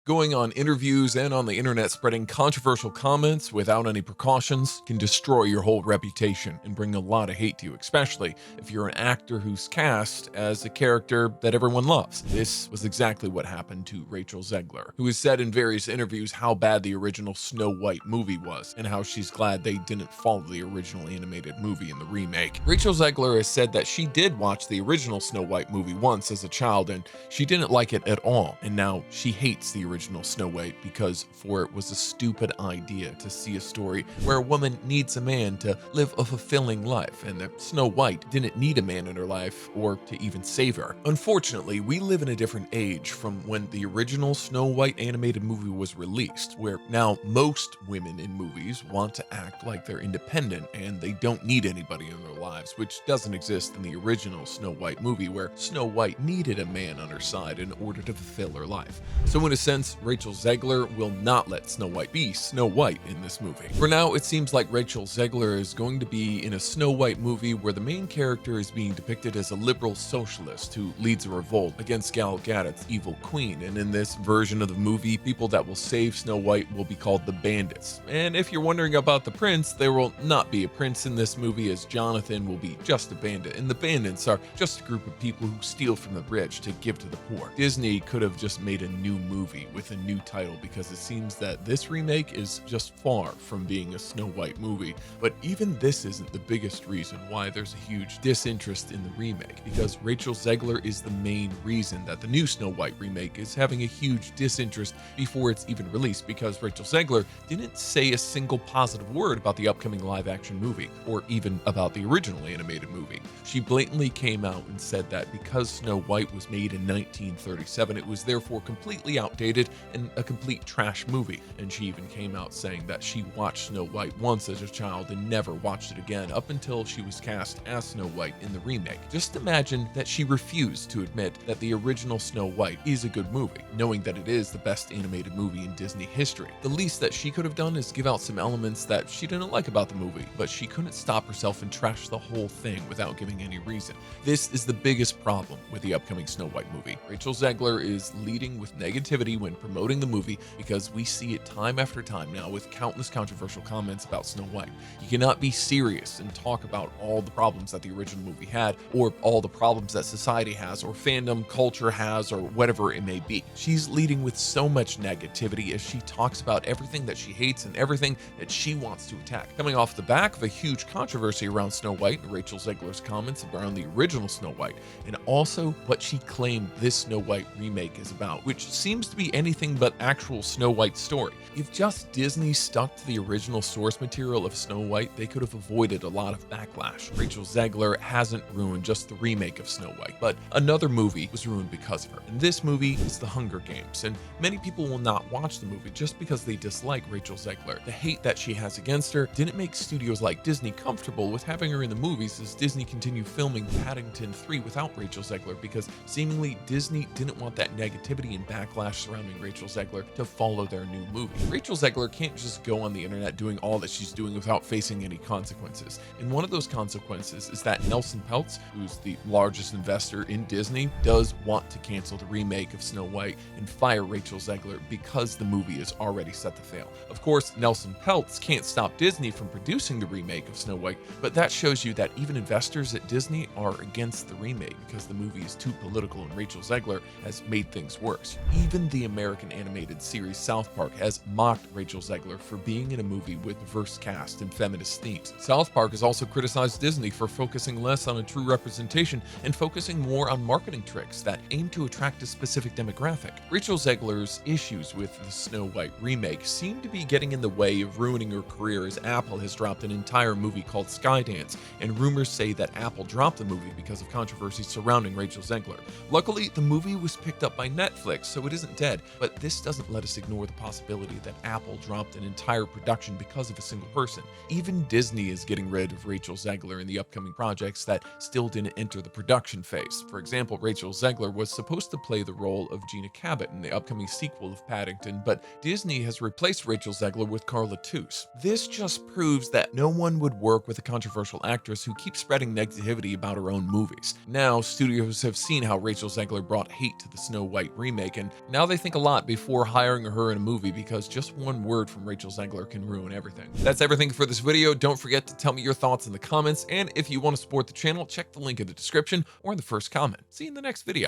Going on interviews and on the internet spreading controversial comments without any precautions can destroy your whole reputation and bring a lot of hate to you, especially if you're an actor who's cast as a character that everyone loves. This was exactly what happened to Rachel Zegler, who has said in various interviews how bad the original Snow White movie was and how she's glad they didn't follow the original animated movie in the remake. Rachel Zegler has said that she did watch the original Snow White movie once as a child and she didn't like it at all, and now she hates the original Snow White because for it was a stupid idea to see a story where a woman needs a man to live a fulfilling life, and that Snow White didn't need a man in her life or to even save her. Unfortunately, we live in a different age from when the original Snow White animated movie was released, where now most women in movies want to act like they're independent and they don't need anybody in their lives, which doesn't exist in the original Snow White movie, where Snow White needed a man on her side in order to fulfill her life. So in a sense, Rachel Zegler will not let Snow White be Snow White in this movie. For now, it seems like Rachel Zegler is going to be in a Snow White movie where the main character is being depicted as a liberal socialist who leads a revolt against Gal Gadot's evil queen. And in this version of the movie, people that will save Snow White will be called the Bandits. And if you're wondering about the prince, there will not be a prince in this movie, as Jonathan will be just a bandit, and the bandits are just a group of people who steal from the rich to give to the poor. Disney could have just made a new movie with a new title, because it seems that this remake is just far from being a Snow White movie. But even this isn't the biggest reason why there's a huge disinterest in the remake, because Rachel Zegler is the main reason that the new Snow White remake is having a huge disinterest before it's even released, because Rachel Zegler didn't say a single positive word about the upcoming live action movie, or even about the original animated movie. She blatantly came out and said that because Snow White was made in 1937, it was therefore completely outdated and a complete trash movie. And she even came out saying that she watched Snow White once as a child and never watched it again up until she was cast as Snow White in the remake. Just imagine that she refused to admit that the original Snow White is a good movie, knowing that it is the best animated movie in Disney history. The least that she could have done is give out some elements that she didn't like about the movie, but she couldn't stop herself and trash the whole thing without giving any reason. This is the biggest problem with the upcoming Snow White movie. Rachel Zegler is leading with negativity when promoting the movie, because we see it time after time now with countless controversial comments about Snow White. You cannot be serious and talk about all the problems that the original movie had, or all the problems that society has, or fandom culture has, or whatever it may be. She's leading with so much negativity as she talks about everything that she hates and everything that she wants to attack. Coming off the back of a huge controversy around Snow White and Rachel Zegler's comments around the original Snow White, and also what she claimed this Snow White remake is about, which seems to be anything but actual Snow White story. If just Disney stuck to the original source material of Snow White, they could have avoided a lot of backlash. Rachel Zegler hasn't ruined just the remake of Snow White, but another movie was ruined because of her. And this movie is The Hunger Games, and many people will not watch the movie just because they dislike Rachel Zegler. The hate that she has against her didn't make studios like Disney comfortable with having her in the movies, as Disney continued filming Paddington 3 without Rachel Zegler, because seemingly Disney didn't want that negativity and backlash surrounding Rachel Zegler to follow their new movie. Rachel Zegler can't just go on the internet doing all that she's doing without facing any consequences. And one of those consequences is that Nelson Peltz, who's the largest investor in Disney, does want to cancel the remake of Snow White and fire Rachel Zegler because the movie is already set to fail. Of course, Nelson Peltz can't stop Disney from producing the remake of Snow White, but that shows you that even investors at Disney are against the remake because the movie is too political and Rachel Zegler has made things worse. Even the American animated series South Park has mocked Rachel Zegler for being in a movie with diverse cast and feminist themes. South Park has also criticized Disney for focusing less on a true representation and focusing more on marketing tricks that aim to attract a specific demographic. Rachel Zegler's issues with the Snow White remake seem to be getting in the way of ruining her career, as Apple has dropped an entire movie called Skydance, and rumors say that Apple dropped the movie because of controversy surrounding Rachel Zegler. Luckily, the movie was picked up by Netflix, so it isn't dead, but this doesn't let us ignore the possibility that Apple dropped an entire production because of a single person. Even Disney is getting rid of Rachel Zegler in the upcoming projects that still didn't enter the production phase. For example, Rachel Zegler was supposed to play the role of Gina Cabot in the upcoming sequel of Paddington, but Disney has replaced Rachel Zegler with Carla Toos. This just proves that no one would work with a controversial actress who keeps spreading negativity about her own movies. Now, studios have seen how Rachel Zegler brought hate to the Snow White remake, and now they think think a lot before hiring her in a movie, because just one word from Rachel Zegler can ruin everything. That's everything for this video. Don't forget to tell me your thoughts in the comments, and if you want to support the channel, check the link in the description or in the first comment. See you in the next video.